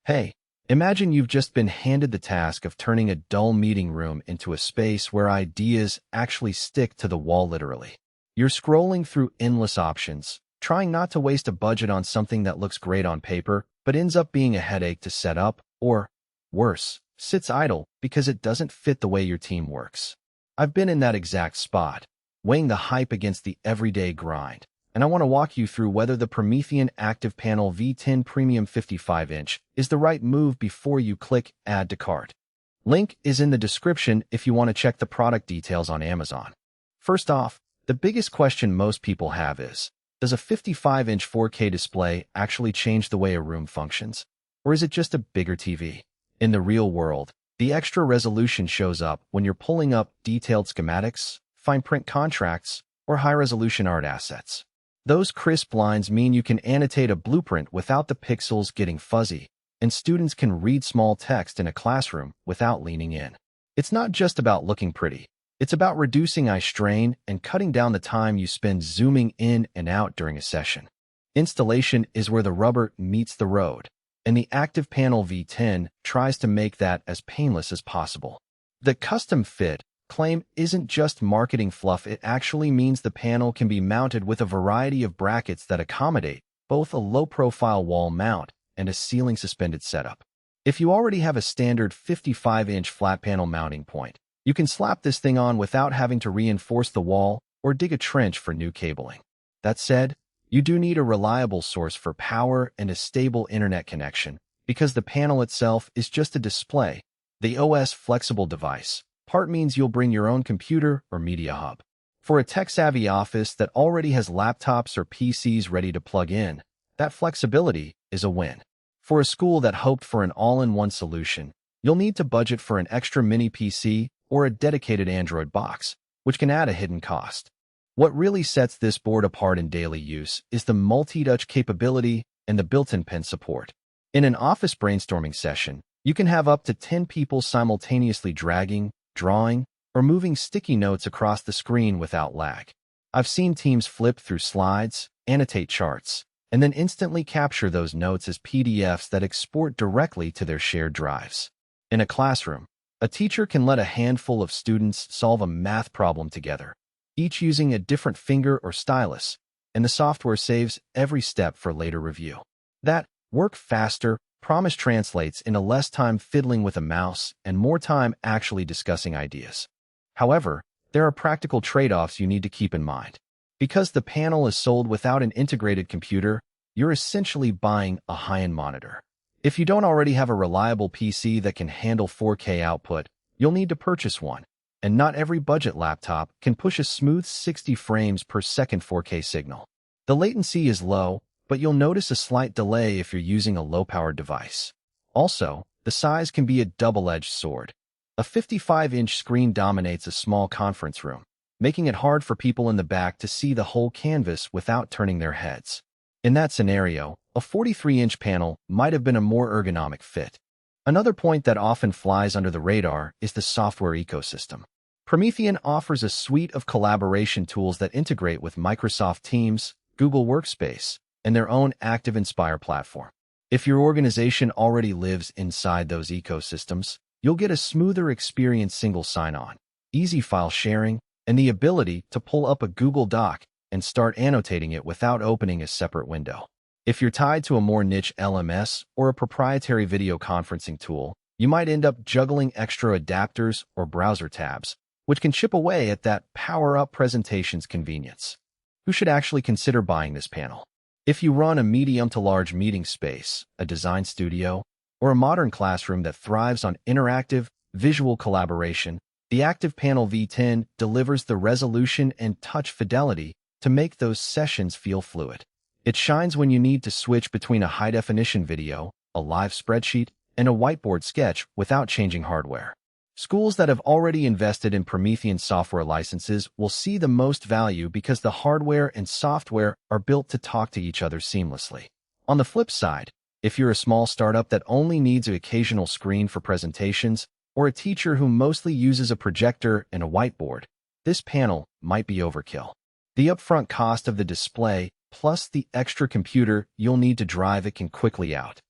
Hey, imagine you've just been handed the task of turning a dull meeting room into a space where ideas actually stick to the wall literally. You're scrolling through endless options, trying not to waste a budget on something that looks great on paper, but ends up being a headache to set up, or, worse, sits idle because it doesn't fit the way your team works. I've been in that exact spot, weighing the hype against the everyday grind, and I want to walk you through whether the Promethean ActivPanel V10 Premium 55-inch is the right move before you click Add to Cart. Link is in the description if you want to check the product details on Amazon. First off, the biggest question most people have is, does a 55-inch 4K display actually change the way a room functions? Or is it just a bigger TV? In the real world, the extra resolution shows up when you're pulling up detailed schematics, fine print contracts, or high-resolution art assets. Those crisp lines mean you can annotate a blueprint without the pixels getting fuzzy, and students can read small text in a classroom without leaning in. It's not just about looking pretty. It's about reducing eye strain and cutting down the time you spend zooming in and out during a session. Installation is where the rubber meets the road, and the ActivPanel V10 tries to make that as painless as possible. The custom fit claim isn't just marketing fluff, it actually means the panel can be mounted with a variety of brackets that accommodate both a low-profile wall mount and a ceiling suspended setup. If you already have a standard 55-inch flat panel mounting point, you can slap this thing on without having to reinforce the wall or dig a trench for new cabling. That said, you do need a reliable source for power and a stable internet connection because the panel itself is just a display. The OS flexible device part means you'll bring your own computer or media hub. For a tech-savvy office that already has laptops or PCs ready to plug in, that flexibility is a win. For a school that hoped for an all-in-one solution, you'll need to budget for an extra mini PC or a dedicated Android box, which can add a hidden cost. What really sets this board apart in daily use is the multi-touch capability and the built-in pen support. In an office brainstorming session, you can have up to 10 people simultaneously dragging, drawing, or moving sticky notes across the screen without lag. I've seen teams flip through slides, annotate charts, and then instantly capture those notes as PDFs that export directly to their shared drives. In a classroom, a teacher can let a handful of students solve a math problem together, each using a different finger or stylus, and the software saves every step for later review. That work faster promise translates into less time fiddling with a mouse and more time actually discussing ideas. However, there are practical trade-offs you need to keep in mind. Because the panel is sold without an integrated computer, you're essentially buying a high-end monitor. If you don't already have a reliable PC that can handle 4K output, you'll need to purchase one, and not every budget laptop can push a smooth 60 frames per second 4K signal. The latency is low, but you'll notice a slight delay if you're using a low-powered device. Also, the size can be a double-edged sword. A 55-inch screen dominates a small conference room, making it hard for people in the back to see the whole canvas without turning their heads. In that scenario, a 43-inch panel might have been a more ergonomic fit. Another point that often flies under the radar is the software ecosystem. Promethean offers a suite of collaboration tools that integrate with Microsoft Teams, Google Workspace, and their own ActivInspire platform. If your organization already lives inside those ecosystems, you'll get a smoother experience: single sign-on, easy file sharing, and the ability to pull up a Google Doc and start annotating it without opening a separate window. If you're tied to a more niche LMS or a proprietary video conferencing tool, you might end up juggling extra adapters or browser tabs, which can chip away at that power-up presentation's convenience. Who should actually consider buying this panel? If you run a medium to large meeting space, a design studio, or a modern classroom that thrives on interactive, visual collaboration, the ActivPanel V10 delivers the resolution and touch fidelity to make those sessions feel fluid. It shines when you need to switch between a high-definition video, a live spreadsheet, and a whiteboard sketch without changing hardware. Schools that have already invested in Promethean software licenses will see the most value because the hardware and software are built to talk to each other seamlessly. On the flip side, if you're a small startup that only needs an occasional screen for presentations, or a teacher who mostly uses a projector and a whiteboard, this panel might be overkill. The upfront cost of the display plus the extra computer you'll need to drive it can quickly out.